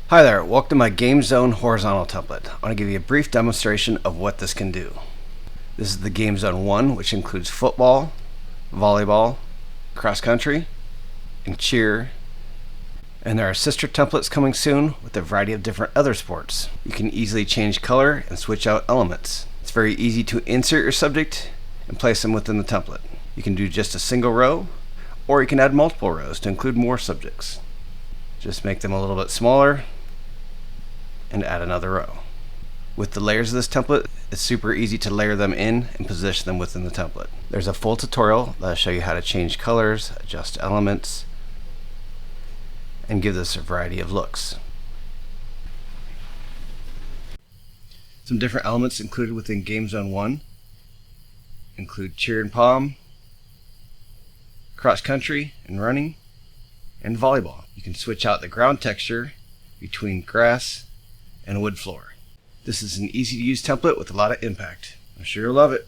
Hi there, welcome to my Game Zone horizontal template. I want to give you a brief demonstration of what this can do. This is the Game Zone 1, which includes football, volleyball, cross country, and cheer. And there are sister templates coming soon with a variety of different other sports. You can easily change color and switch out elements. It's very easy to insert your subject and place them within the template. You can do just a single row, or you can add multiple rows to include more subjects. Just make them a little bit smaller and add another row. With the layers of this template, it's super easy to layer them in and position them within the template. There's a full tutorial that'll show you how to change colors, adjust elements, and give this a variety of looks. Some different elements included within Game Zone 1 include cheer and pom, cross country and running, and volleyball. You can switch out the ground texture between grass and wood floor. This is an easy to use template with a lot of impact. I'm sure you'll love it.